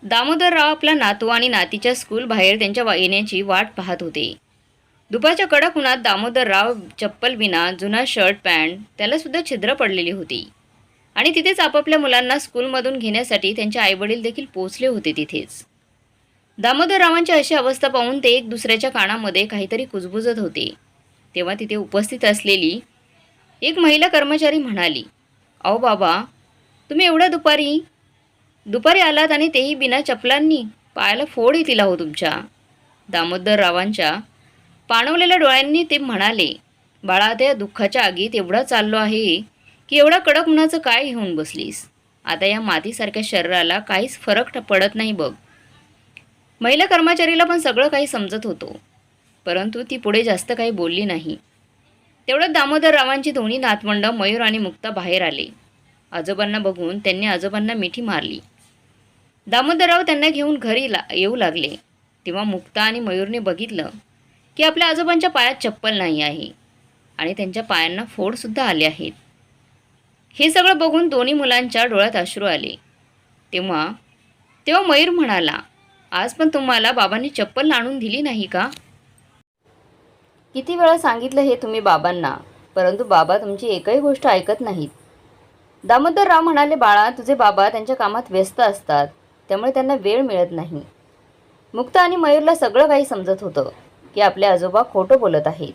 दामोदरराव आपला नातू आणि नातीच्या स्कूल बाहेर त्यांच्या येण्याची वाट पाहत होते. दुपारच्या कडक उन्हात दामोदरराव चप्पल विना जुना शर्ट पॅन्ट त्याला सुद्धा छिद्र पडलेली होती. आणि तिथेच आपापल्या मुलांना स्कूलमधून घेण्यासाठी त्यांचे आईवडील देखील पोचले होते तिथेच. दामोदररावांची अशी अवस्था पाहून ते एक दुसऱ्याच्या कानामध्ये काहीतरी कुजबुजत होते. तेव्हा तिथे उपस्थित असलेली एक महिला कर्मचारी म्हणाली, "अहो बाबा, तुम्ही एवढ्या दुपारी दुपारी आलात आणि तेही बिना चपलांनी? पायाला फोड येतील अहो तुमच्या." दामोदररावांच्या पाणवलेल्या डोळ्यांनी ते म्हणाले, "बाळा, त्या दुःखाच्या आगीत एवढा चाललो आहे की एवढा कडक उन्हाचं काय घेऊन बसलीस? आता या मातीसारख्या शरीराला काहीच फरक पडत नाही बघ." महिला कर्मचारीला पण सगळं काही समजत होतं, परंतु ती पुढे जास्त काही बोलली नाही. तेवढ्यात दामोदररावांची दोन्ही नातवंड मयूर आणि मुक्ता बाहेर आले. आजोबांना बघून त्यांनी आजोबांना मिठी मारली. दामोदरराव त्यांना घेऊन घरी येऊ लागले. तेव्हा मुक्ता आणि मयूरने बघितलं की आपल्या आजोबांच्या पायात चप्पल नाही आहे आणि त्यांच्या पायांना फोडसुद्धा आले आहेत. हे सगळं बघून दोन्ही मुलांच्या डोळ्यात अश्रू आले. तेव्हा तेव्हा मयूर म्हणाला, "आज पण तुम्हाला बाबांनी चप्पल आणून दिली नाही का? किती वेळा सांगितलं हे तुम्ही बाबांना, परंतु बाबा तुमची एकही गोष्ट ऐकत नाहीत." दामोदरराव म्हणाले, "बाळा, तुझे बाबा त्यांच्या कामात व्यस्त असतात, त्यामुळे त्यांना वेळ मिळत नाही." मुक्ता आणि मयूरला सगळं काही समजत होतं की आपले आजोबा खोटं बोलत आहेत.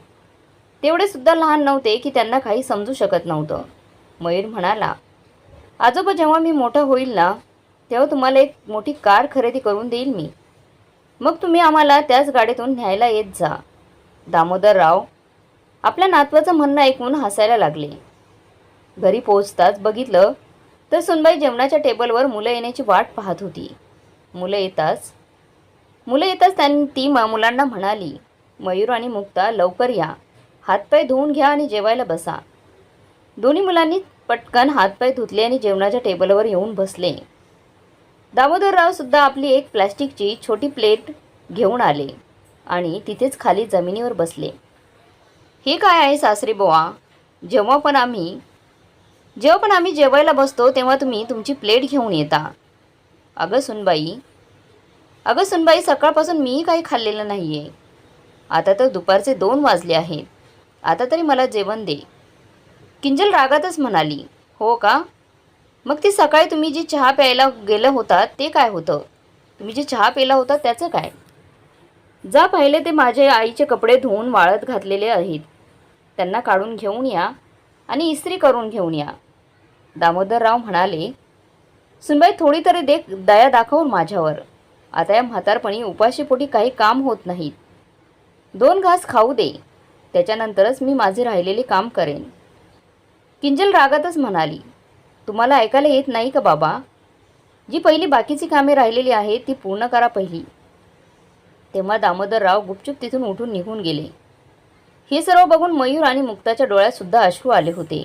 तेवढे सुद्धा लहान नव्हते की त्यांना काही समजू शकत नव्हतं. मयूर म्हणाला, "आजोबा, जेव्हा मी मोठा होईल ना, तेव्हा तुम्हाला एक मोठी कार खरेदी करून देईल मी. मग तुम्ही आम्हाला त्याच गाडीतून न्यायला येत जा." दामोदरराव आपल्या नातवाचं म्हणणं ऐकून हसायला लागले. घरी पोहोचताच बघितलं तर सुनबाई जेवणाच्या टेबलवर मुलं येण्याची वाट पाहत होती. मुलं येताच ती मुलांना म्हणाली, "मयूर आणि मुक्ता, लवकर या. हातपाय धुवून घ्या आणि जेवायला बसा." दोन्ही मुलांनी पटकन हातपाय धुतले आणि जेवणाच्या टेबलवर येऊन बसले. दामोदरराव सुद्धा आपली एक प्लॅस्टिकची छोटी प्लेट घेऊन आले आणि तिथेच खाली जमिनीवर बसले. "हे काय आहे सासरे बुवा? जेव्हा पण आम्ही जेवायला बसतो तेव्हा तुम्ही तुमची प्लेट घेऊन येता." अगं सुनबाई, सकाळपासून मीही काही खाल्लेलं नाही आहे. आता तर दुपारचे 2 वाजले आहेत. आता तरी मला जेवण दे." किंजल रागातच म्हणाली, "हो का? मग ती सकाळी तुम्ही जी चहा प्यायला गेलं होतात ते काय होतं? तुम्ही जे चहा प्यायला होता त्याचं काय? जा, पाहिले ते माझ्या आईचे कपडे धुवून वाळत घातलेले आहेत. त्यांना काढून घेऊन या आणि इस्त्री करून घेऊन या." दामोदरराव म्हणाले, "सुनबाई, थोडी तरी दया दाखवून माझ्यावर. आता या म्हातारपणी उपाशीपोटी काही काम होत नाहीत. 2 घास खाऊ दे, त्याच्यानंतरच मी माझे राहिलेले काम करेन." किंजल रागातच म्हणाली, "तुम्हाला ऐकायला येत नाही का बाबा? जी पहिली बाकीची कामे राहिलेली आहेत ती पूर्ण करा पहिली." तेव्हा दामोदरराव गुपचूप तिथून उठून निघून गेले. हे सर्व बघून मयूर आणि मुक्ताच्या डोळ्यात सुद्धा अश्रू आले होते.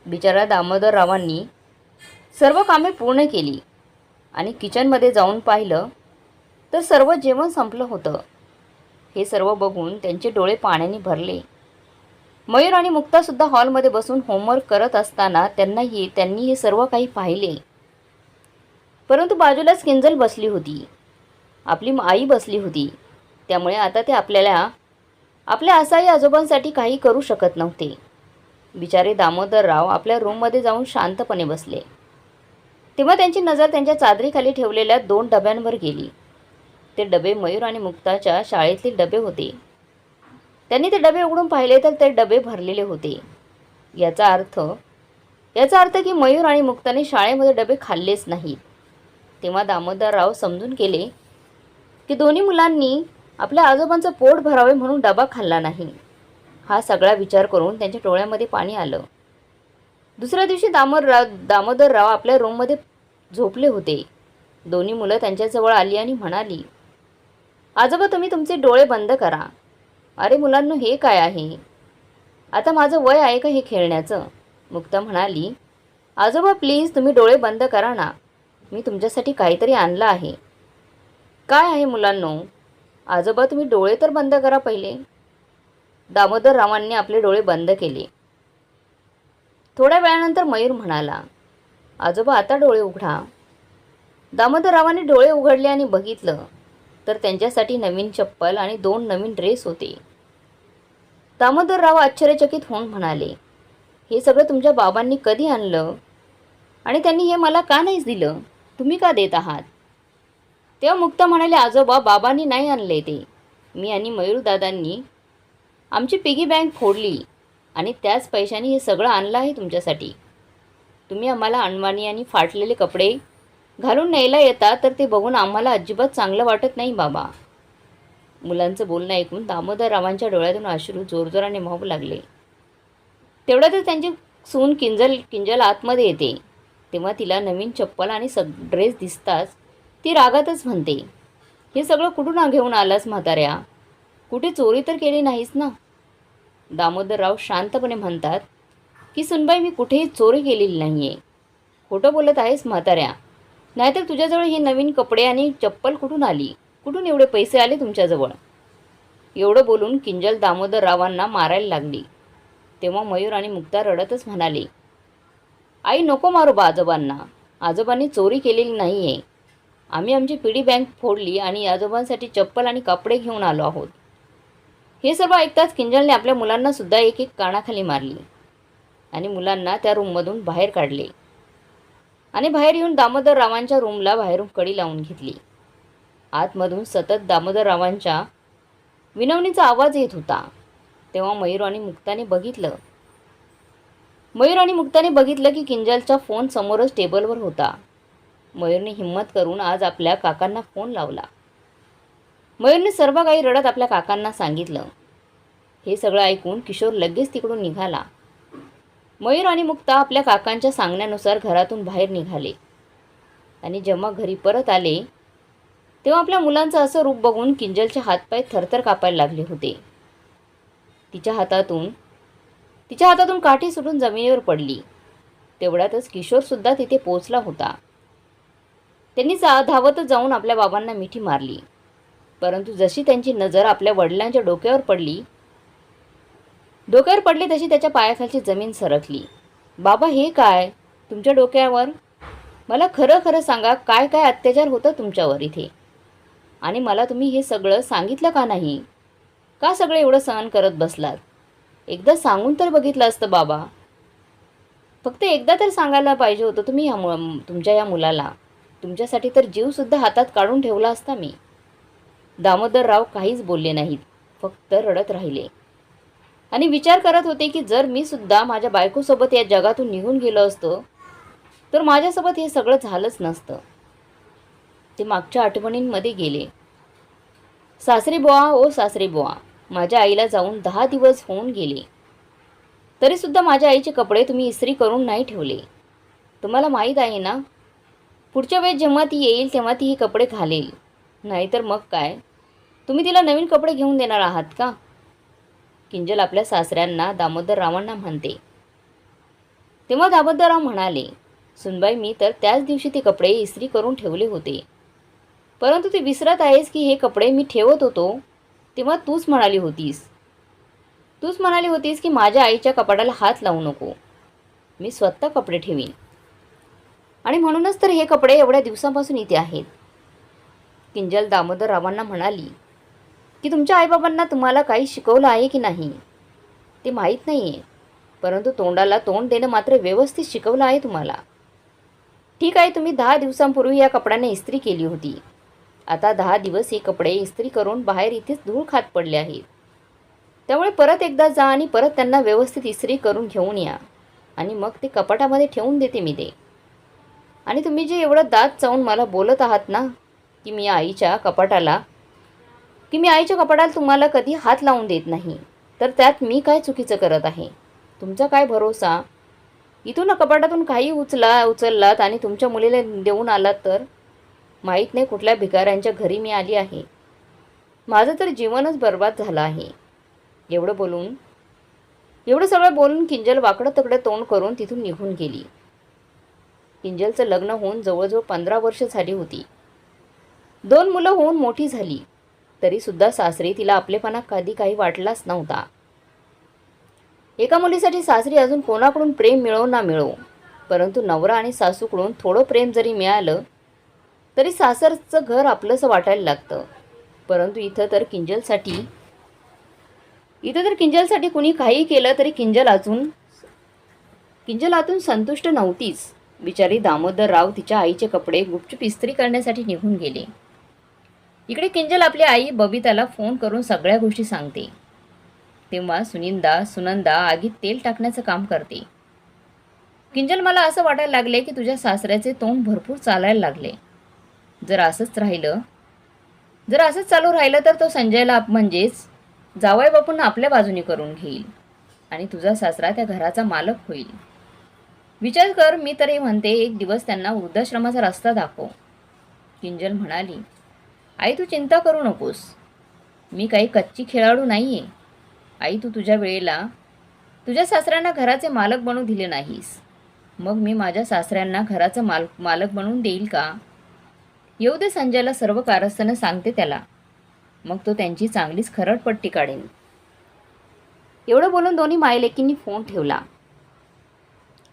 बिचारा दामोदररावांनी सर्व कामे पूर्ण केली आणि किचनमध्ये जाऊन पाहिलं तर सर्व जेवण संपलं होतं. हे सर्व बघून त्यांचे डोळे पाण्याने भरले. मयूर आणि मुक्तासुद्धा हॉलमध्ये बसून होमवर्क करत असताना त्यांनी हे सर्व काही पाहिले. परंतु बाजूलाच किंजल बसली होती, आपली आई बसली होती. त्यामुळे आता ते आपल्या असाही आजोबांसाठी काही करू शकत नव्हते. बिचारे दामोदरराव आपल्या रूममध्ये जाऊन शांतपणे बसले. तेव्हा त्यांची नजर त्यांच्या चादरीखाली ठेवलेल्या 2 डब्यांवर गेली. ते डबे मयूर आणि मुक्ताच्या शाळेतले डबे होते. त्यांनी ते डबे उघडून पाहिले तर ते डबे भरलेले होते. याचा अर्थ की मयूर आणि मुक्ताने शाळेमध्ये डबे खाल्लेच नाहीत. तेव्हा दामोदरराव समजून गेले की दोन्ही मुलांनी आपल्या आजोबांचं पोट भरावे म्हणून डबा खाल्ला नाही. हा सगळा विचार करून त्यांच्या डोळ्यामध्ये पाणी आलं. दुसऱ्या दिवशी दामोदरराव आपल्या रूममध्ये झोपले होते. दोन्ही मुलं त्यांच्याजवळ आली आणि म्हणाली, "आजोबा, तुम्ही तुमचे डोळे बंद करा." "अरे मुलांनो, हे काय आहे? आता माझं वय आहे का हे खेळण्याचं?" मुक्ता म्हणाली, "आजोबा प्लीज, तुम्ही डोळे बंद करा ना. मी तुमच्यासाठी काहीतरी आणलं आहे." "काय आहे मुलांनो?" "आजोबा, तुम्ही डोळे तर बंद करा पहिले." दामोदररावांनी आपले डोळे बंद केले. थोड्या वेळानंतर मयूर म्हणाला, "आजोबा, आता डोळे उघडा." दामोदररावांनी डोळे उघडले आणि बघितलं तर त्यांच्यासाठी नवीन चप्पल आणि 2 नवीन ड्रेस होते. दामोदरराव आश्चर्यचकित होऊन म्हणाले, हे सगळं तुमच्या बाबांनी कधी आणलं आणि त्यांनी हे मला का नाहीच दिलं? तुम्ही का देत आहात? तेव्हा मुक्ता म्हणाले, आजोबा, बाबांनी नाही आणले ते. मी आणि मयूरदादांनी आमची पिगी बँक फोडली आणि त्याच पैशाने हे सगळं आणलं आहे तुमच्यासाठी. तुम्ही आम्हाला अणवाणी आणि फाटलेले कपडे घालून न्यायला येता तर ते बघून आम्हाला अजिबात चांगलं वाटत नाही बाबा. मुलांचं बोलणं ऐकून दामोदररावांच्या डोळ्यातून अश्रू जोरजोराने वाहू लागले. तेवढ्यातच त्यांची सून किंजल आतमध्ये येते. तेव्हा तिला नवीन चप्पल आणि ड्रेस दिसताच ती रागातच म्हणते, हे सगळं कुठून घेऊन आलास म्हाताऱ्या? कुठे चोरी तर केली नाहीस ना? दामोदरराव शांतपणे म्हणतात की सुनबाई, मी कुठेही चोरी केलेली नाही आहे. खोटं बोलत आहेस म्हाताऱ्या. नाहीतर तुझ्याजवळ ही नवीन कपडे आणि चप्पल कुठून आली? कुठून एवढे पैसे आले तुमच्याजवळ? एवढं बोलून किंजल दामोदररावांना मारायला लागली. तेव्हा मयूर आणि मुक्ता रडतच म्हणाले, आई, नको मारू बा आजोबांना. आजोबांनी चोरी केलेली नाही आहे. आम्ही आमची पिढी बँक फोडली आणि आजोबांसाठी चप्पल आणि कपडे घेऊन आलो आहोत. हे सर्व ऐकताच किंजलने आपल्या मुलांना सुद्धा एक एक कानाखाली मारली आणि मुलांना त्या रूममधून बाहेर काढले आणि बाहेर येऊन दामोदररावांच्या रूमला बाहेरून कडी लावून घेतली. आतमधून सतत दामोदररावांच्या विनवणीचा आवाज येत होता. तेव्हा मयूर आणि मुक्ताने बघितलं की किंजलचा फोन समोरच टेबलवर होता. मयूरने हिम्मत करून आज आपल्या काकांना फोन लावला. मयूरने सर्व काही रडत आपल्या काकांना सांगितलं. हे सगळं ऐकून किशोर लगेच तिकडून निघाला. मयूर आणि मुक्ता आपल्या काकांच्या सांगण्यानुसार घरातून बाहेर निघाले आणि जेव्हा घरी परत आले तेव्हा आपल्या मुलांचं असं रूप बघून किंजलचे हातपाय थरथर कापायला लागले होते. तिच्या हातातून काठी सुटून जमिनीवर पडली. तेवढ्यातच किशोरसुद्धा तिथे पोचला होता. त्यांनी धावतच जाऊन आपल्या बाबांना मिठी मारली. परंतु जशी त्यांची नजर आपल्या वडिलांच्या डोक्यावर पडली तशी त्याच्या पायाखालची जमीन सरकली. बाबा, हे काय तुमच्या डोक्यावर? मला खरं खरं सांगा, काय काय अत्याचार होतं तुमच्यावर इथे? आणि मला तुम्ही हे सगळं सांगितलं का नाही? का सगळं एवढं सहन करत बसलात? एकदा सांगून तर बघितलं असतं बाबा. फक्त एकदा तर सांगायला पाहिजे होतं तुम्ही तुमच्या या मुलाला. तुमच्यासाठी तर जीवसुद्धा हातात काढून ठेवला असता मी. दामोदरराव काहीच बोलले नाहीत, फक्त रडत राहिले आणि विचार करत होते की जर मी सुद्धा माझ्या बायकोसोबत या जगातून निघून गेलो असतो तर माझ्यासोबत हे सगळं झालंच नसतं. ते मागच्या आठवणींमध्ये गेले. सासरी बुवा, ओ सासरी बुवा, माझ्या आईला जाऊन 10 दिवस होऊन गेले. तरीसुद्धा माझ्या आईचे कपडे तुम्ही इस्त्री करून नाही ठेवले. तुम्हाला माहीत आहे ना, पुढच्या वेळेस जेव्हा ती येईल तेव्हा ती हे कपडे घालेल. नाहीतर मग काय, तुम्ही तिला नवीन कपडे घेऊन देणार आहात का? किंजल आपल्या सासऱ्यांना दामोदररावांना म्हणते. तेव्हा दामोदरराव म्हणाले, सुनबाई, मी तर त्याच दिवशी ते कपडे इस्त्री करून ठेवले होते. परंतु ती विसरत आहेस की हे कपडे मी ठेवत होतो तेव्हा तूच म्हणाली होतीस की माझ्या आईच्या कपाटाला हात लावू नको. मी स्वतः कपडे ठेवीन आणि म्हणूनच तर हे कपडे एवढ्या दिवसांपासून इथे आहेत. किंजल दामोदररावांना म्हणाली की तुमच्या आईबाबांना तुम्हाला काही शिकवलं आहे की नाही ते माहीत नाही आहे, परंतु तोंडाला तोंड देणं मात्र व्यवस्थित शिकवलं आहे तुम्हाला. ठीक आहे, तुम्ही 10 दिवसांपूर्वी या कपड्यांना इस्त्री केली होती. आता 10 दिवस हे कपडे इस्त्री करून बाहेर इथेच धूळ खात पडले आहेत. त्यामुळे परत एकदा जा आणि परत त्यांना व्यवस्थित इस्त्री करून घेऊन या आणि मग ते कपाटामध्ये ठेवून देते मी ते. आणि तुम्ही जे एवढं दात चावून मला बोलत आहात ना की मी आईच्या कपाटाला तुम्हाला कधी हात लावून देत नाही, तर त्यात मी काय चुकीचं करत आहे? तुमचा काय भरोसा? इथून कपाटातून काही उचललात आणि तुमच्या मुलीला देऊन आलात तर? माहीत नाही कुठल्या भिकाऱ्यांच्या घरी मी आली आहे. माझं तर जीवनच बर्बाद झालं आहे. एवढं सगळं बोलून किंजल वाकडं तकडं तोंड करून तिथून निघून गेली. किंजलचं लग्न होऊन जवळजवळ 15 वर्ष झाली होती. 2 मुलं होऊन मोठी झाली, तरीसुद्धा सासरी तिला आपलेपणा कधी काही वाटलाच नव्हता. एका मुलीसाठी सासरी अजून कोणाकडून प्रेम मिळो ना मिळो, परंतु नवरा आणि सासूकडून थोडं प्रेम जरी मिळालं तरी सासरचं घर आपलंसं वाटायला लागतं. परंतु इथं तर किंजलसाठी कुणी काही केलं तरी किंजल आतून संतुष्ट नव्हतीच. बिचारी दामोदरराव तिच्या आईचे कपडे गुपचूप इस्त्री करण्यासाठी निघून गेले. इकडे किंजल आपली आई बबिताला फोन करून सगळ्या गोष्टी सांगते. तेव्हा सुनंदा आगीत तेल टाकण्याचं काम करते. किंजल, मला असं वाटायला लागले की तुझ्या सासऱ्याचे तोंड भरपूर चालायला लागले. जर असंच चालू राहिलं तर तो संजयला म्हणजेच जावई बापूंना आपल्या बाजूने करून घेईल आणि तुझा सासरा त्या घराचा मालक होईल. विचार कर, मी तरी म्हणते एक दिवस त्यांना वृद्धाश्रमाचा रस्ता दाखव. किंजल म्हणाली, आई तू चिंता करू नकोस. मी काही कच्ची खेळाडू नाहीये. आई तू तुझ्या वेळेला तुझ्या सासऱ्यांना घराचे मालक बनवू दिले नाहीस. मग मी माझ्या सासऱ्यांना घराचं मालक बनवून देईल का? येऊ दे संजयला सर्व कारस्थानं सांगते त्याला. मग तो त्यांची चांगलीच खरडपट्टी काढेल. एवढं बोलून दोन्ही मायलेकींनी फोन ठेवला.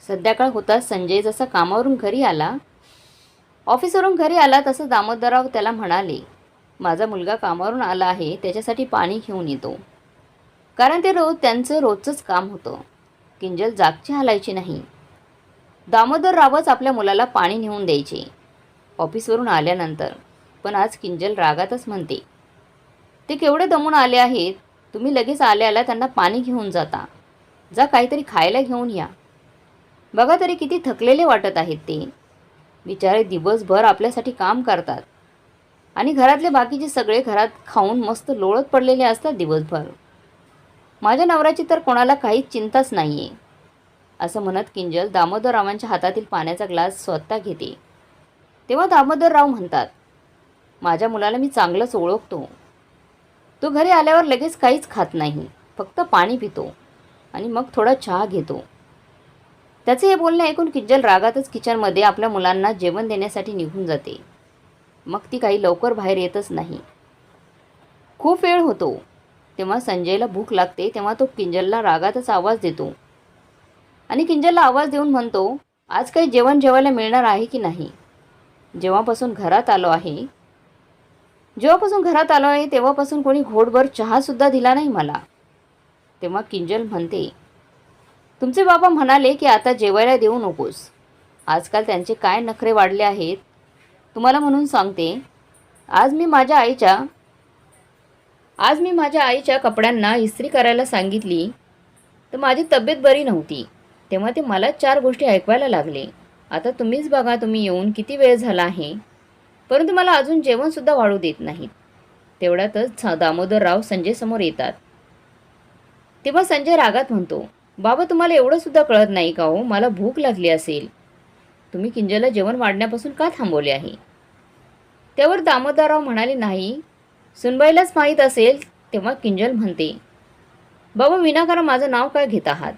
संध्याकाळ होताच संजय जसा ऑफिसवरून घरी आला तसं दामोदरराव त्याला म्हणाले, माझा मुलगा कामावरून आला आहे, त्याच्यासाठी पाणी घेऊन येतो. कारण ते त्यांचं रोजचंच काम होतं. किंजल जागची हालायची नाही. दामोदररावच आपल्या मुलाला पाणी नेऊन द्यायचे ऑफिसवरून आल्यानंतर. पण आज किंजल रागातच म्हणते, ते केवढे दमून आले आहेत, तुम्ही लगेच आल्या त्यांना पाणी घेऊन जाता. जा काहीतरी खायला घेऊन या. बघा तरी किती थकलेले वाटत आहेत ते. बिचारे दिवसभर आपल्यासाठी काम करतात आणि घरातले बाकीचे सगळे घरात खाऊन मस्त लोळत पडलेले असतात दिवसभर. माझ्या नवऱ्याची तर कोणाला काहीच चिंताच नाही आहे. असं म्हणत किंजल दामोदररावांच्या हातातील पाण्याचा ग्लास स्वतः घेते. तेव्हा दामोदरराव म्हणतात, माझ्या मुलाला मी चांगलंच ओळखतो. तो घरी आल्यावर लगेच काहीच खात नाही, फक्त पाणी पितो आणि मग थोडा चहा घेतो. त्याचे हे बोलणे ऐकून किंजल रागातच किचनमध्ये आपल्या मुलांना जेवण देण्यासाठी निघून जाते. मग ती काही लवकर बाहेर येतच नाही. खूप वेळ होतो. तेव्हा संजयला भूक लागते. तेव्हा तो किंजलला रागातच आवाज देतो आणि किंजलला आवाज देऊन म्हणतो, आज काही जेवण जेवायला मिळणार आहे की नाही? जेव्हापासून घरात आलो आहे तेव्हापासून कोणी घोटभर चहासुद्धा दिला नाही मला. तेव्हा किंजल म्हणते, तुमचे बाबा म्हणाले की आता जेवायला देऊ नकोस. आजकाल त्यांचे काय नखरे वाढले आहेत तुम्हाला म्हणून सांगते. आज मी माझ्या आईच्या कपड्यांना इस्त्री करायला सांगितली तर माझी तब्येत बरी नव्हती. तेव्हा ते मला 4 गोष्टी ऐकवायला लागले. आता तुम्हीच बघा, तुम्ही येऊन किती वेळ झाला आहे, परंतु मला अजून जेवणसुद्धा वाढू देत नाहीत. तेवढ्यातच दामोदरराव संजयसमोर येतात. तेव्हा संजय रागात म्हणतो, बाबा तुम्हाला एवढंसुद्धा कळत नाही का हो? मला भूक लागली असेल. तुम्ही किंजलला जेवण वाढण्यापासून का थांबवले आहे? त्यावर दामोदरराव म्हणाले, नाही, सुनबाईलाच माहीत असेल. तेव्हा किंजल म्हणते, बाबा विनाकारण माझं नाव काय घेत आहात?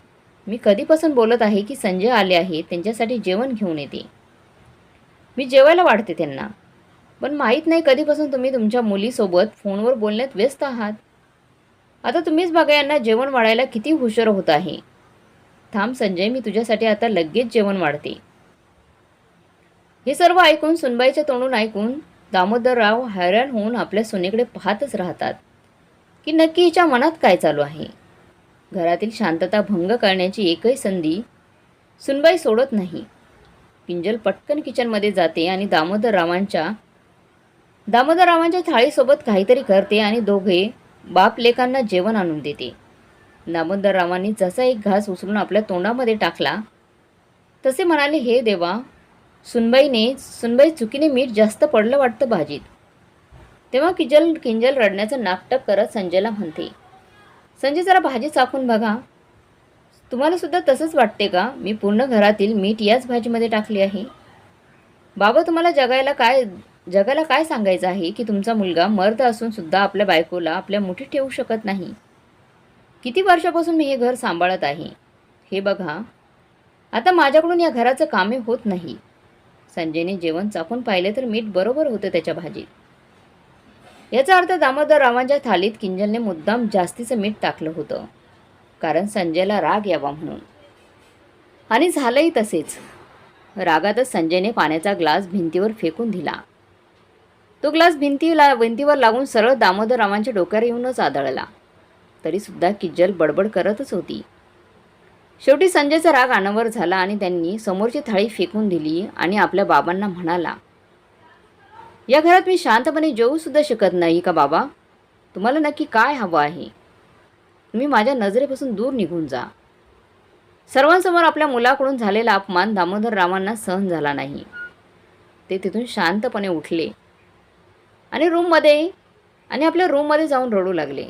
मी कधीपासून बोलत आहे की संजय आले आहेत, त्यांच्यासाठी जेवण घेऊन येते. मी जेवायला वाढते त्यांना. पण माहीत नाही कधीपासून तुम्ही तुमच्या मुलीसोबत फोनवर बोलण्यात व्यस्त आहात. आता तुम्हीच बघा यांना जेवण वाढायला किती हुशार होत आहे. थांब संजय, मी तुझ्यासाठी आता लगेच जेवण वाढते. हे सर्व ऐकून सुनबाईच्या तोंडून ऐकून दामोदरराव हैराण होऊन आपल्या सुनेकडे पाहतच राहतात की नक्की हिच्या मनात काय चालू आहे. घरातील शांतता भंग करण्याची एकही संधी सुनबाई सोडत नाही. किंजल पटकन किचनमध्ये जाते आणि दामोदररावांच्या थाळीसोबत काहीतरी करते आणि दोघे बाप लेकांना जेवण आणून देते. दामोदररावांनी जसा एक घास उचलून आपल्या तोंडामध्ये टाकला तसे म्हणाले, हे देवा, सुनबाई चुकीने मीठ जास्त पडलं वाटतं भाजीत. तेव्हा किंजल रडण्याचं नाटक करत संजयला म्हणते, संजय जरा भाजी चाखून बघा. तुम्हाला सुद्धा तसंच वाटते का? मी पूर्ण घरातील मीठ याच भाजीमध्ये टाकले आहे. बाबा तुम्हाला जगाला काय सांगायचं आहे की तुमचा मुलगा मर्द असून सुद्धा आपल्या बायकोला आपल्या मुठीत ठेवू शकत नाही. किती वर्षापासून मी हे घर सांभाळत आहे. हे बघा, आता माझ्याकडून या घराचं कामे होत नाही. संजयने जेवण चाखून पाहिले तर मीठ बरोबर होतं त्याच्या भाजीत. याचा अर्थ दामोदररावांच्या थालीत किंजलने मुद्दाम जास्तीचं मीठ टाकलं होतं, कारण संजयला राग यावा म्हणून. आणि झालंही तसेच. रागातच संजयने पाण्याचा ग्लास भिंतीवर फेकून दिला तो ग्लास भिंतीवर लागून सरळ दामोदररावांच्या डोक्यावर येऊनच आदळला. तरीसुद्धा किंजल बडबड करतच होती. शेवटी संजयचा राग अनावर झाला आणि त्यांनी समोरची थाळी फेकून दिली आणि आपल्या बाबांना म्हणाला, या घरात मी शांतपणे जेवू सुद्धा शकत नाही का बाबा? तुम्हाला नक्की काय हवं आहे? तुम्ही माझ्या नजरेपासून दूर निघून जा. सर्वांसमोर आपल्या मुलाकडून झालेला अपमान दामोदररावांना सहन झाला नाही. ते तिथून शांतपणे उठले आणि आपल्या रूममध्ये जाऊन रडू लागले.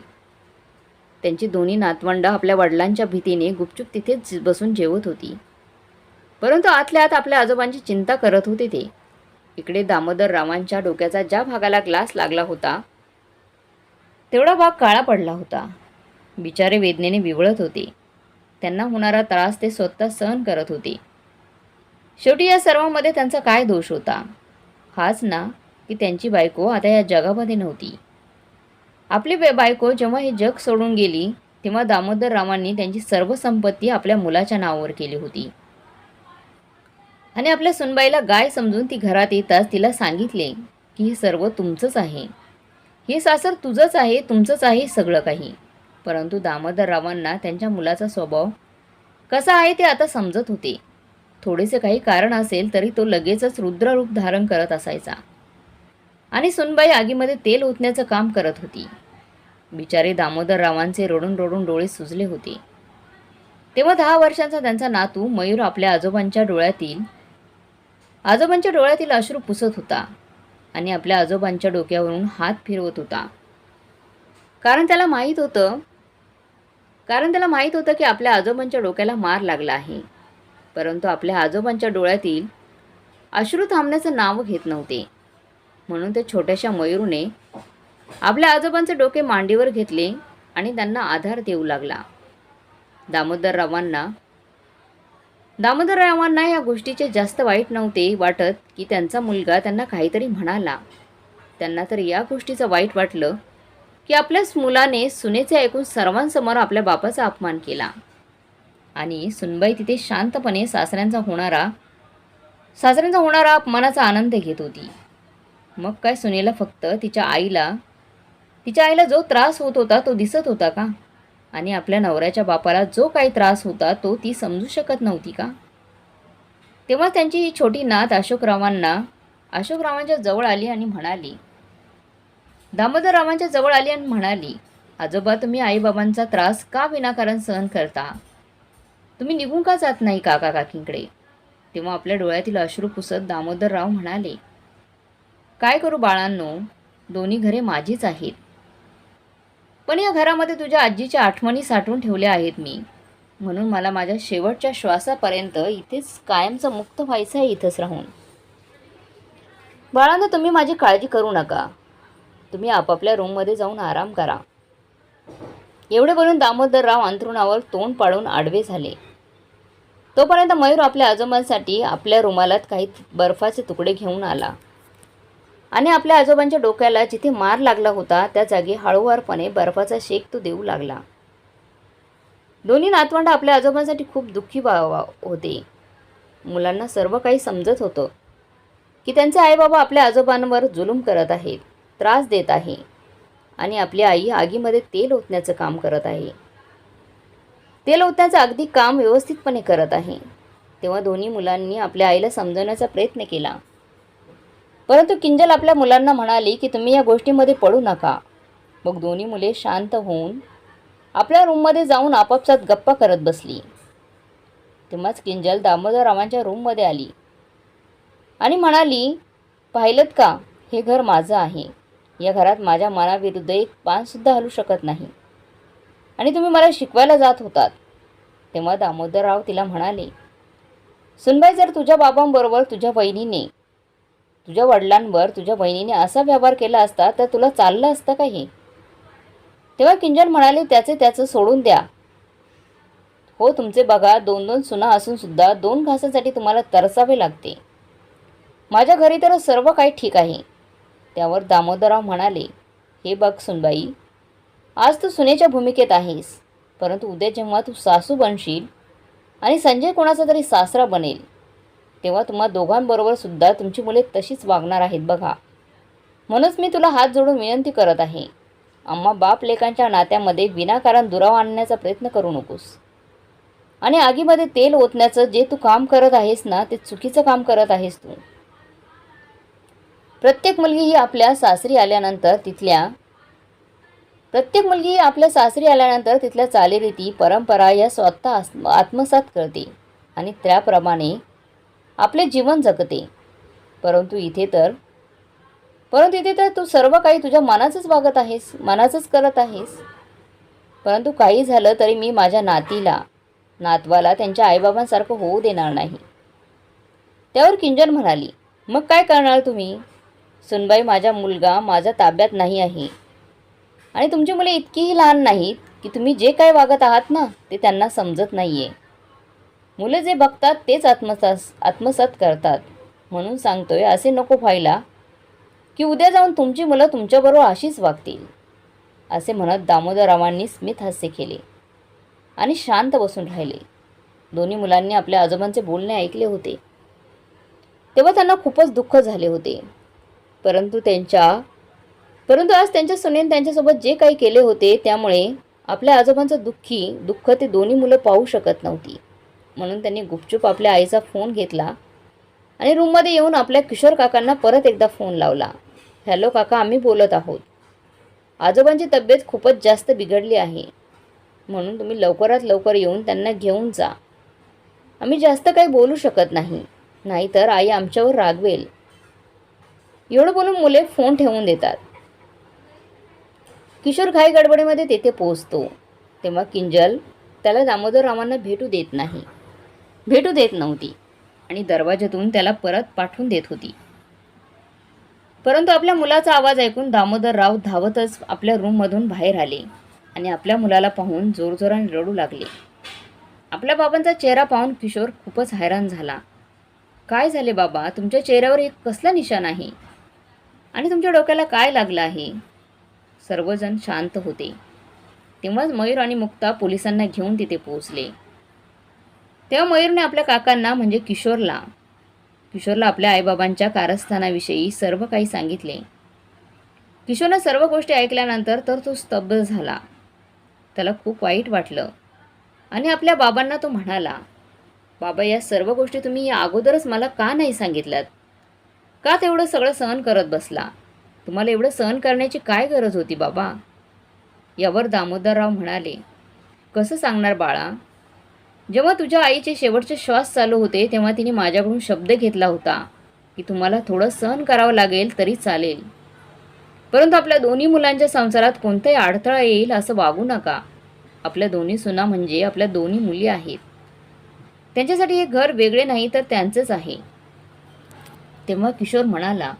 त्यांची दोन्ही नातवंडं आपल्या वडिलांच्या भीतीने गुपचूप तिथेच बसून जेवत होती. परंतु आतल्या आत आपल्या आजोबांची चिंता करत होते ते. इकडे दामोदररावांच्या डोक्याचा ज्या भागाला ग्लास लागला होता तेवढा भाग काळा पडला होता. बिचारे वेदनेने विवळत होते. त्यांना होणारा त्रास ते स्वतः सहन करत होते. शेवटी या सर्वांमध्ये त्यांचा काय दोष होता? हाच ना की त्यांची बायको आता या जगामध्ये नव्हती. आपली बायको जेव्हा हे जग सोडून गेली तेव्हा दामोदररावांनी त्यांची सर्व संपत्ती आपल्या मुलाच्या नावावर केली होती. आणि आपल्या सुनबाईला गाय समजून ती घरात येताच तिला सांगितले की हे सर्व तुमचंच आहे, हे सासर तुझंच आहे, तुमचंच आहे सगळं काही. परंतु दामोदररावांना त्यांच्या मुलाचा स्वभाव कसा आहे ते आता समजत होते. थोडेसे काही कारण असेल तरी तो लगेचच रुद्ररूप धारण करत असायचा आणि सुनबाई आगीमध्ये तेल ओतण्याचं काम करत होती. बिचारे दामोदररावांचे रडून रडून डोळे सुजले होते. तेव्हा 10 वर्षांचा त्यांचा नातू मयूर आपल्या आजोबांच्या डोळ्यातील अश्रू पुसत होता आणि आपल्या आजोबांच्या डोक्यावरून हात फिरवत होता. कारण त्याला माहीत होतं की आपल्या आजोबांच्या डोक्याला मार लागला आहे. परंतु आपल्या आजोबांच्या डोळ्यातील अश्रू थांबण्याचं नाव घेत नव्हते. म्हणून त्या छोट्याशा मयूरने आपल्या आजोबांचे डोके मांडीवर घेतले आणि त्यांना आधार देऊ लागला. दामोदररावांना या गोष्टीचे जास्त वाईट नव्हते वाटत की त्यांचा मुलगा त्यांना काहीतरी म्हणाला. त्यांना तर या गोष्टीचं वाईट वाटलं की आपल्याच मुलाने सुनेचे ऐकून सर्वांसमोर आपल्या बापाचा अपमान केला. आणि सुनबाई तिथे शांतपणे सासऱ्यांचा होणारा अपमानाचा आनंद घेत होती. मग काय सुनेला फक्त तिच्या आईला जो त्रास होत होता तो दिसत होता का? आणि आपल्या नवऱ्याच्या बापाला जो काही त्रास होता तो ती समजू शकत नव्हती का? तेव्हा त्यांची ही छोटी नात अशोकरावांच्या जवळ आली आणि म्हणाली, आजोबा तुम्ही आईबाबांचा त्रास का विनाकारण सहन करता? तुम्ही निघून का जात नाही काका काकींकडे? तेव्हा आपल्या डोळ्यातील अश्रू पुसत दामोदरराव म्हणाले, काय करू बाळांनो, दोन्ही घरे माझीच आहेत. पण या घरामध्ये तुझ्या आजीच्या आठवणी साठवून ठेवल्या आहेत मी. म्हणून मला माझ्या शेवटच्या श्वासापर्यंत इथेच कायमचं मुक्त व्हायचं आहे, इथंच राहून. बाळांनो तुम्ही माझी काळजी करू नका. तुम्ही आपापल्या रूममध्ये जाऊन आराम करा. एवढे बोलून दामोदरराव अंथरुणावर तोंड पाडून आडवे झाले. तोपर्यंत मयूर आपल्या आजोबांसाठी आपल्या रुमालात काही बर्फाचे तुकडे घेऊन आला आणि आपल्या आजोबांच्या डोक्याला जिथे मार लागला होता त्या जागी हळूवारपणे बर्फाचा शेक तो देऊ लागला. दोन्ही नातवंड आपल्या आजोबांसाठी खूप दुःखी होते. मुलांना सर्व काही समजत होतं की त्यांचे आईबाबा आपल्या आजोबांवर जुलूम करत आहेत, त्रास देत आहे आणि आपली आई आगीमध्ये तेल ओतण्याचं काम करत आहे. तेल ओतण्याचं अगदी काम व्यवस्थितपणे करत आहे. तेव्हा दोन्ही मुलांनी आपल्या आईला समजवण्याचा प्रयत्न केला. परंतु किंजल आपल्या मुलांना म्हणाली की तुम्ही या गोष्टीमध्ये पडू नका. मग दोन्ही मुले शांत होऊन आपल्या रूममध्ये जाऊन आपापसात गप्पा करत बसली. तेव्हाच किंजल दामोदररावांच्या रूममध्ये आली आणि म्हणाली, पाहिलंत का, हे घर माझं आहे. या घरात माझ्या मनाविरुद्ध एक पानसुद्धा हलू शकत नाही आणि तुम्ही मला शिकवायला जात होतात. तेव्हा दामोदरराव तिला म्हणाले, सुनबाई, जर तुझ्या बाबांबरोबर तुझ्या वडिलांवर तुझ्या बहिणीने असा व्यवहार केला असता तर तुला चाललं असतं का हे? तेव्हा किंजल म्हणाले, त्याचं सोडून द्या. हो, तुमचे बघा, 2-2 सुना असून सुद्धा 2 घासासाठी तुम्हाला तरसावे लागते. माझ्या घरी तर सर्व काही ठीक आहे. त्यावर दामोदरराव म्हणाले, हे बघ सुनबाई, आज तू सुनेच्या भूमिकेत आहेस, परंतु उद्या जेव्हा तू सासू बनशील आणि संजय कोणाचा तरी सासरा बनेल तेव्हा तुम्हा दोघांबरोबर सुद्धा तुमची मुले तशीच वागणार आहेत बघा. म्हणूनच मी तुला हात जोडून विनंती करत आहे, आम्हा बाप लेकांच्या नात्यामध्ये विनाकारण दुरावा आणण्याचा प्रयत्न करू नकोस. आणि आगीमध्ये तेल ओतण्याचं जे तू काम करत आहेस ना, ते चुकीचं काम करत आहेस तू. प्रत्येक मुलगी ही आपल्या सासरी आल्यानंतर तिथल्या चालीरीती परंपरा या स्वतः आत्मसात करते आणि त्याप्रमाणे आपले जीवन जगते. परंतु इथे तर तू सर्व काही तुझ्या मनाचंच वागत आहेस, मनाचंच करत आहेस. परंतु काही झालं तरी मी माझ्या नातवाला त्यांच्या आईबाबांसारखं होऊ देणार नाही. त्यावर किंजल म्हणाली, मग काय करणार तुम्ही? सुनबाई, माझा मुलगा माझ्या ताब्यात नाही आहे आणि तुमची मुले इतकीही लहान नाहीत की तुम्ही जे काय वागत आहात ना, ते त्यांना समजत नाही आहे. मुले जे बघतात तेच आत्मसात करतात. म्हणून सांगतोय, असे नको व्हायला की उद्या जाऊन तुमची मुलं तुमच्याबरोबर अशीच वागतील. असे म्हणत दामोदररावांनी स्मित हास्य केले आणि शांत बसून राहिले. दोन्ही मुलांनी आपल्या आजोबांचे बोलणे ऐकले होते तेव्हा त्यांना खूपच दुःख झाले होते. परंतु आज त्यांच्या सुनेने त्यांच्यासोबत जे काही केले होते त्यामुळे आपल्या आजोबांचं दुःख ते दोन्ही मुलं पाहू शकत नव्हती. म्हणून त्यांनी गुपचूप आपल्या आईचा फोन घेतला आणि रूममध्ये येऊन आपल्या किशोर काकांना परत एकदा फोन लावला. हॅलो काका, आम्ही बोलत आहोत. आजोबांची तब्येत खूपच जास्त बिघडली आहे, म्हणून तुम्ही लवकरात लवकर येऊन त्यांना घेऊन जा. आम्ही जास्त काही बोलू शकत नाही, नाहीतर आई आमच्यावर रागवेल. एवढं बोलून मुले फोन ठेवून देतात. किशोर घाई गडबडीमध्ये तेथे पोहोचतो तेव्हा किंजल त्याला दामोदररावांना भेटू देत नव्हती आणि दरवाजातून त्याला परत पाठवून देत होती. परंतु आपल्या मुलाचा आवाज ऐकून दामोदरराव धावतच आपल्या रूममधून बाहेर आले आणि आपल्या मुलाला पाहून जोरजोराने रडू लागले. आपल्या बाबांचा चेहरा पाहून किशोर खूपच हैराण झाला. काय झाले बाबा? तुमच्या चेहऱ्यावर एक कसला निशाण आहे आणि तुमच्या डोक्याला काय लागलं आहे? सर्वजण शांत होते. तेव्हाच मयूर आणि मुक्ता पोलिसांना घेऊन तिथे पोहोचले. तेव्हा मयूरने आपल्या काकांना म्हणजे किशोरला आपल्या आईबाबांच्या कारस्थानाविषयी सर्व काही सांगितले. किशोरने सर्व गोष्टी ऐकल्यानंतर तर तो स्तब्ध झाला. त्याला खूप वाईट वाटलं आणि आपल्या बाबांना तो म्हणाला, बाबा, या सर्व गोष्टी तुम्ही या अगोदरच मला का नाही सांगितल्यात? का तेवढं सगळं सहन करत बसला? तुम्हाला एवढं सहन करण्याची काय गरज होती बाबा? यावर दामोदरराव म्हणाले, कसं सांगणार बाळा? जेव्हा तुझ्या आईचे शेवटचे श्वास चालू होते तेव्हा तिने माझ्याकडून शब्द घेतला होता की तुम्हाला थोडं सहन करावं लागेल तरी चालेल, परंतु आपल्या दोन्ही मुलांच्या संसारात कोणताही अडथळा येईल असं वागू नका. आपल्या दोन्ही सुना म्हणजे आपल्या दोन्ही मुली आहेत. त्यांच्यासाठी हे घर वेगळे नाही तर त्यांचंच आहे. तेव्हा किशोर म्हणाला,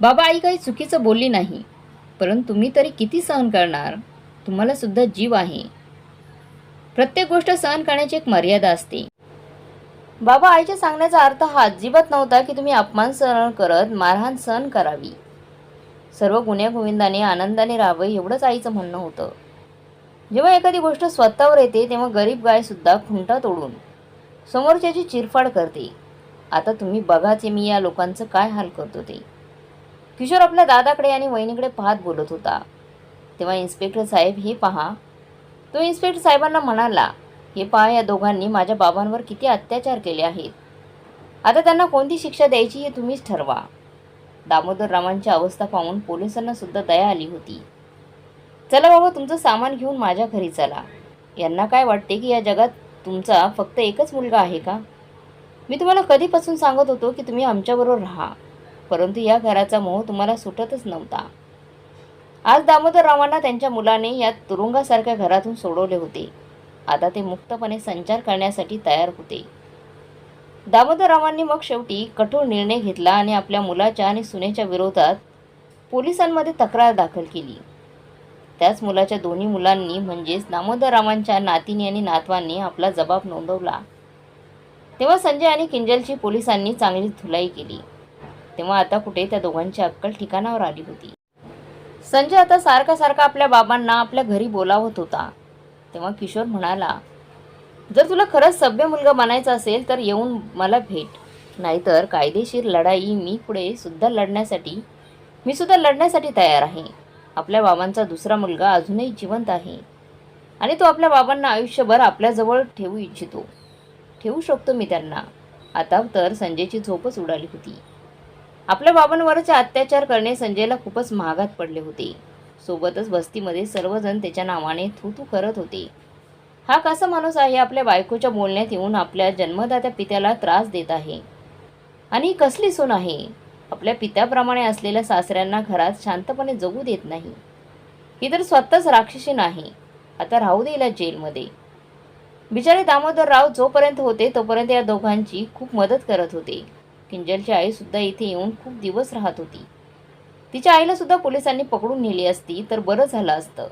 बाबा, आई काही चुकीचं बोलली नाही, परंतु तुम्ही तरी किती सहन करणार? तुम्हाला सुद्धा जीव आहे. प्रत्येक गोष्ट सहन करण्याची एक मर्यादा असते. बाबा, आईच्या सांगण्याचा अर्थ हा अजिबात नव्हता की तुम्ही अपमान सहन करत मारहाण सहन करावी. सर्व गुण्यागोविंदाने आनंदाने राहावं एवढंच आईचं म्हणणं होतं. जेव्हा एखादी गोष्ट स्वतःवर येते तेव्हा गरीब गायसुद्धा खुंटा तोडून समोरच्याची चिरफाड करते. आता तुम्ही बघाच मी या लोकांचं काय हाल करतो ते. किशोर आपल्या दादाकडे आणि वहिनीकडे पाहत बोलत होता. तेव्हा इन्स्पेक्टर साहेब, हे पहा. तो इन्स्पेक्टर साहेबांना म्हणाला, हे पहा, या दोघांनी माझ्या बाबांवर किती अत्याचार केले आहेत. आता त्यांना कोणती शिक्षा द्यायची हे तुम्हीच ठरवा. दामोदररावांची अवस्था पाहून पोलिसांना सुद्धा दया आली होती. चला बाबा, तुमचं सामान घेऊन माझ्या घरी चला. यांना काय वाटते की या जगात तुमचा फक्त एकच मुलगा आहे का? मी तुम्हाला कधीपासून सांगत होतो की तुम्ही आमच्याबरोबर राहा, परंतु या घराचा मोह तुम्हाला सुटतच नव्हता. आज दामोदररावांना त्यांच्या मुलाने या तुरुंगासारख्या घरातून सोडवले होते. आता ते मुक्तपणे संचार करण्यासाठी तयार होते. दामोदररावांनी मग शेवटी कठोर निर्णय घेतला आणि आपल्या मुलाच्या आणि सुनेच्या विरोधात पोलिसांमध्ये तक्रार दाखल केली. त्याच मुलाच्या दोन्ही मुलांनी म्हणजेच दामोदररावांच्या नातीनी आणि नातवांनी आपला जबाब नोंदवला. तेव्हा संजय आणि किंजलची पोलिसांनी चांगली धुलाई केली. तेव्हा आता कुठे त्या दोघांची अक्कल ठिकाणावर आली होती. संजय आता सारखा आपल्या बाबांना आपल्या घरी बोलावत होता. तेव्हा किशोर म्हणाला, जर तुला खरंच सभ्य मुलगा बनायचा असेल तर येऊन मला भेट, नाहीतर कायदेशीर लढाई मी पुढे सुद्धा लढण्यासाठी मी सुद्धा लढण्यासाठी तयार आहे. आपल्या बाबांचा दुसरा मुलगा अजूनही जिवंत आहे आणि तो आपल्या बाबांना आयुष्यभर आपल्याजवळ ठेवू इच्छितो. ठेवू शकतो मी त्यांना. आता तर संजयची झोपच उडाली होती. आपल्या बाबांवरचे अत्याचार करणे संजयला खूपच महागात पडले होते. सोबतच वस्तीमध्ये सर्वजण त्याच्या नावाने थू थू करत होते. हा कसा माणूस आहे, आपल्या बायकोच्या बोलण्यात येऊन आपल्या जन्मदात्या पित्याला त्रास देत आहे. आणि ही कसली सून आहे, आपल्या पित्याप्रमाणे असलेल्या सासऱ्यांना घरात शांतपणे जगू देत नाही. ही तर स्वतःच राक्षसी नाही. आता राहू दे हिला जेलमध्ये. बिचारे दामोदरराव जोपर्यंत होते तोपर्यंत या दोघांची खूप मदत करत होते. किंजलची आई सुद्धा इथे येऊन खूप दिवस राहत होती. तिच्या आईला सुद्धा पोलिसांनी पकडून नेली असती तर बरं झालं असतं.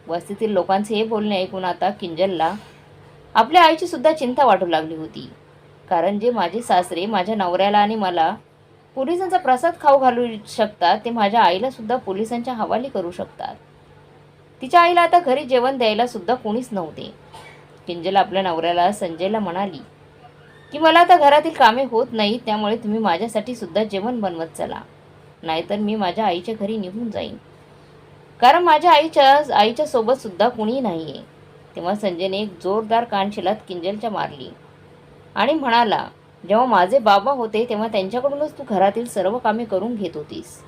वस्तीतील लोकांचे हे बोलणे ऐकून आता किंजलला आपल्या आईची सुद्धा चिंता वाटू लागली होती. कारण जे माझे सासरे माझ्या नवऱ्याला आणि मला पोलिसांचा प्रसाद खाऊ घालू शकतात ते माझ्या आईला सुद्धा पोलिसांच्या हवाली करू शकतात. तिच्या आईला आता घरी जेवण द्यायला सुद्धा कोणीच नव्हते. किंजल आपल्या नवऱ्याला संजयला म्हणाली की मला आता घरातील कामे होत नाही, त्यामुळे तुम्ही माझ्यासाठी सुद्धा जेवण बनवत चला, नाहीतर मी माझ्या आईच्या घरी निघून जाईन. कारण माझ्या आईच्या सोबत सुद्धा कुणी नाही आहे. तेव्हा संजयने एक जोरदार कानशिलात किंजलच्या मारली आणि म्हणाला, जेव्हा माझे बाबा होते तेव्हा त्यांच्याकडूनच तू घरातील सर्व कामे करून घेत होतीस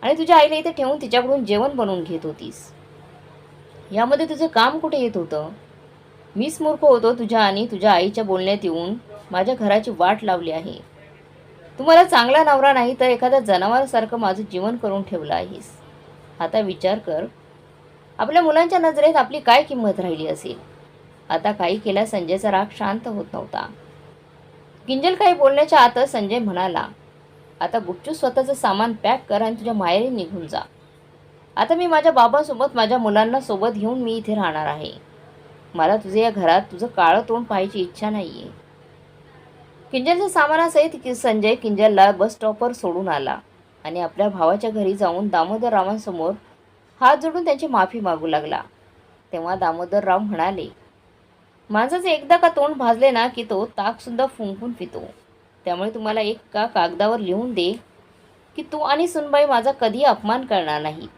आणि तुझ्या आईला इथे ठेवून तिच्याकडून जेवण बनवून घेत होतीस. यामध्ये तुझे काम कुठे येत होतं? मीच मूर्ख होतो तुझ्या आणि तुझ्या आईच्या बोलण्यात येऊन माझ्या घराची वाट लावली आहे. तुम्हाला चांगला नवरा नाही तर एखाद्या जनावरासारखं माझं जीवन करून ठेवलं आहेस. आता विचार कर, आपल्या मुलांच्या नजरेत आपली काय किंमत राहिली असेल. आता काही केल्या संजयचा राग शांत होत नव्हता. किंजल काही बोलण्याच्या आतच संजय म्हणाला, आता गुपचूप स्वतःचं सामान पॅक कर आणि तुझ्या माहेरी निघून जा. आता मी माझ्या बाबांसोबत माझ्या मुलांना सोबत घेऊन मी इथे राहणार आहे. मला तुझे या घरात तुझं काळं तोंड पाहायची इच्छा नाही आहे. किंजलच्या सामानासहित संजय किंजलला बस स्टॉपवर सोडून आला आणि आपल्या भावाच्या घरी जाऊन दामोदररावांसमोर हात जोडून त्यांची माफी मागू लागला. तेव्हा दामोदरराव म्हणाले, माणसाचे एकदा का तोंड भाजले ना की तो ताकसुद्धा फुंकून पितो. त्यामुळे तुम्हाला एका कागदावर लिहून दे की तू आणि सुनबाई माझा कधीही अपमान करणार नाही.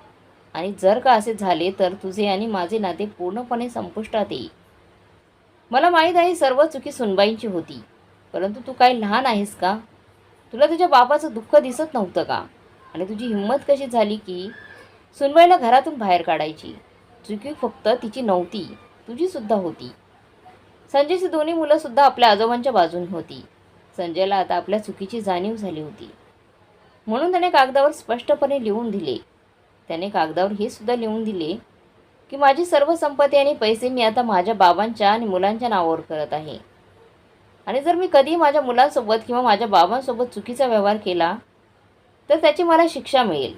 आणि जर का असे झाले तर तुझे आणि माझे नाते पूर्णपणे संपुष्टात येईल. मला माहीत आहे सर्व चुकी सुनबाईंची होती, परंतु तू काय लहान आहेस का? तुला तुझ्या बापाचं दुःख दिसत नव्हतं का? आणि तुझी हिंमत कशी झाली की सुनबाईला घरातून बाहेर काढायची? चुकी फक्त तिची नव्हती, तुझी सुद्धा होती. संजयची दोन्ही मुलं सुद्धा आपल्या आजोबांच्या बाजूने होती. संजयला आता आपल्या चुकीची जाणीव झाली होती. म्हणून त्याने कागदावर स्पष्टपणे लिहून दिले. त्याने कागदावर हे सुद्धा लिहून दिले की माझी सर्व संपत्ती आणि पैसे मी आता माझ्या बाबांच्या आणि मुलांच्या नावावर करत आहे. आणि जर मी कधी माझ्या मुलांसोबत किंवा माझ्या बाबांसोबत चुकीचा व्यवहार केला तर त्याची मला शिक्षा मिळेल.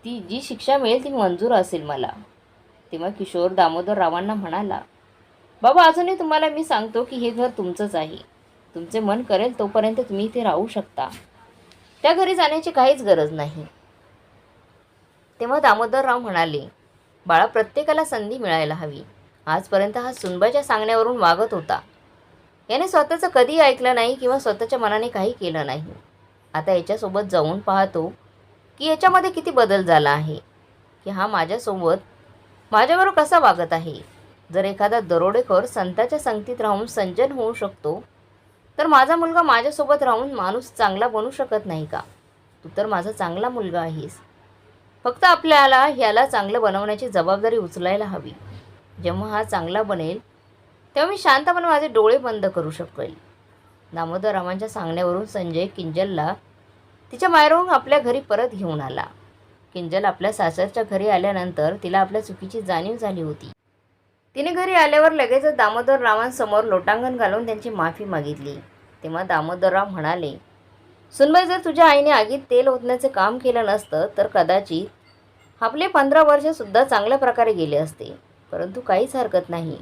ती जी शिक्षा मिळेल ती मंजूर असेल मला. तेव्हा किशोर दामोदररावांना म्हणाला, बाबा अजूनही तुम्हाला मी सांगतो की हे घर तुमचंच आहे. तुमचे मन करेल तोपर्यंत तुम्ही इथे राहू शकता. त्या घरी जाण्याची काहीच गरज नाही. तेव्हा दामोदरराव म्हणाले, बाळा प्रत्येकाला संधी मिळायला हवी. आजपर्यंत हा सुनबाईच्या सांगण्यावरून वागत होता. याने स्वतःचं कधीही ऐकलं नाही किंवा स्वतःच्या मनाने काही केलं नाही. आता याच्यासोबत जाऊन पाहतो की याच्यामध्ये किती बदल झाला आहे, की हा माझ्याबरोबर कसा वागत आहे. जर एखादा दरोडेखोर संताच्या संगतीत राहून सज्जन होऊ शकतो तर माझा मुलगा माझ्यासोबत राहून माणूस चांगला बनू शकत नाही का? तू तर माझा चांगला मुलगा आहेस. फक्त आपल्याला ह्याला चांगलं बनवण्याची जबाबदारी उचलायला हवी. जेव्हा हा चांगला बनेल तेव्हा मी शांतपणे माझे डोळे बंद करू शकेल. दामोदररावांच्या सांगण्यावरून संजय किंजलला तिच्या माहेरवरून आपल्या घरी परत घेऊन आला. किंजल आपल्या सासरच्या घरी आल्यानंतर तिला आपल्या चुकीची जाणीव झाली होती. तिने घरी आल्यावर लगेचच दामोदररावांसमोर लोटांगण घालून त्यांची माफी मागितली. तेव्हा दामोदरराव म्हणाले, सुनबाई जर तुझ्या आईने आगीत तेल ओतण्याचे काम केलं नसतं तर कदाचित आपले 15 वर्षसुद्धा चांगल्या प्रकारे गेले असते. परंतु काहीच हरकत नाही.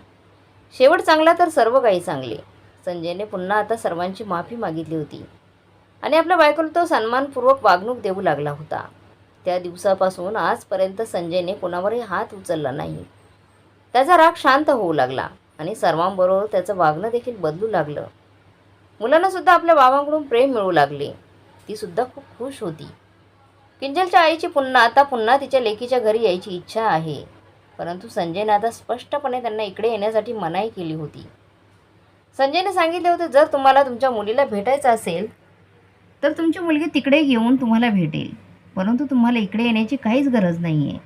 शेवट चांगला तर सर्व काही चांगले. संजयने पुन्हा आता सर्वांची माफी मागितली होती आणि आपल्या बायकोला तो सन्मानपूर्वक वागणूक देऊ लागला होता. त्या दिवसापासून आजपर्यंत संजयने कोणावरही हात उचलला नाही. त्याचा राग शांत होऊ लागला आणि सर्वांबरोबर त्याचं वागणं देखील बदलू लागलं. मुलांना सुद्धा आपल्या बाबांकडून प्रेम मिळू लागले. ती सुद्धा खूप खुश होती. किंजलच्या आईची पुन्हा तिच्या लेकीच्या घरी यायची इच्छा आहे, परंतु संजयने आता स्पष्टपणे त्यांना इकडे येण्यासाठी मनाई केली होती. संजयने सांगितले होते, जर तुम्हाला तुमच्या मुलीला भेटायचं असेल तर तुमची मुलगी तिकडे येऊन तुम्हाला भेटेल, परंतु तुम्हाला इकडे येण्याची काहीच गरज नाही आहे.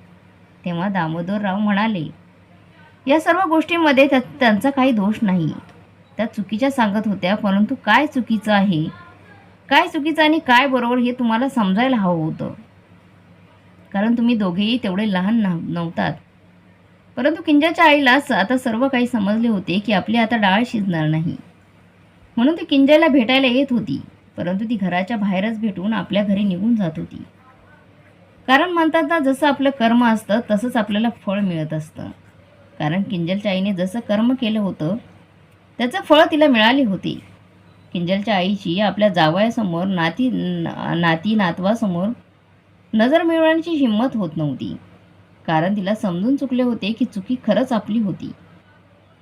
तेव्हा दामोदरराव म्हणाले, या सर्व गोष्टींमध्ये त्यांचा काही दोष नाही. त्या चुकीच्या सांगत होत्या, परंतु काय चुकीचं आहे, काय चुकीचं आणि काय बरोबर हे तुम्हाला समजायला हवं होतं, कारण तुम्ही दोघेही तेवढे लहान नव्हतात. परंतु किंजलच्या आईलाच आता सर्व काही समजले होते की आपली आता डाळ शिजणार नाही. म्हणून ती किंजलला भेटायला येत होती, परंतु ती घराच्या बाहेरच भेटून आपल्या घरी निघून जात होती. कारण म्हणतात ना, जसं आपलं कर्म असतं तसंच आपल्याला फळ मिळत असतं. कारण किंजलच्या आईने जसं कर्म केलं होतं त्याचं फळ तिला मिळाले होते. किंजलच्या आईची आपल्या जावयासमोर नाती नातवासमोर नजर मिळवण्याची हिंमत होत नव्हती, कारण तिला समजून चुकले होते की चुकी खरंच आपली होती.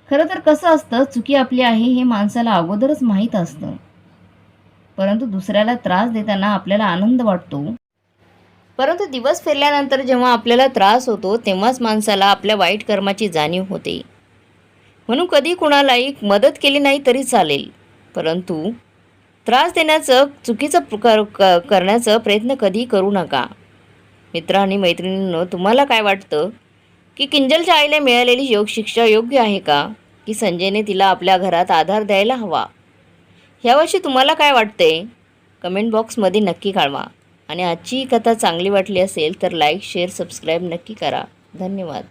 खरं तर कसं असतं, चुकी आपली आहे हे माणसाला अगोदरच माहीत असतं, परंतु दुसऱ्याला त्रास देताना आपल्याला आनंद वाटतो. परंतु दिवस फिरल्यानंतर जेव्हा आपल्याला त्रास होतो तेव्हाच माणसाला आपल्या वाईट कर्माची जाणीव होते. म्हणून कधी कुणालाही मदत केली नाही तरी चालेल, परंतु त्रास देण्याचं चुकीचं करण्याचा प्रयत्न कधी करू नका. मित्र आणि मैत्रिणींनो, तुम्हाला काय वाटतं की किंजलच्या आईला मिळालेली शिक्षा योग्य आहे का, की संजयने तिला आपल्या घरात आधार द्यायला हवा? यावर्षी तुम्हाला काय वाटते? कमेंट बॉक्समध्ये नक्की कळवा. आणि आजची कथा चांगली वाटली असेल तर लाईक, शेअर, सबस्क्राईब नक्की करा. धन्यवाद.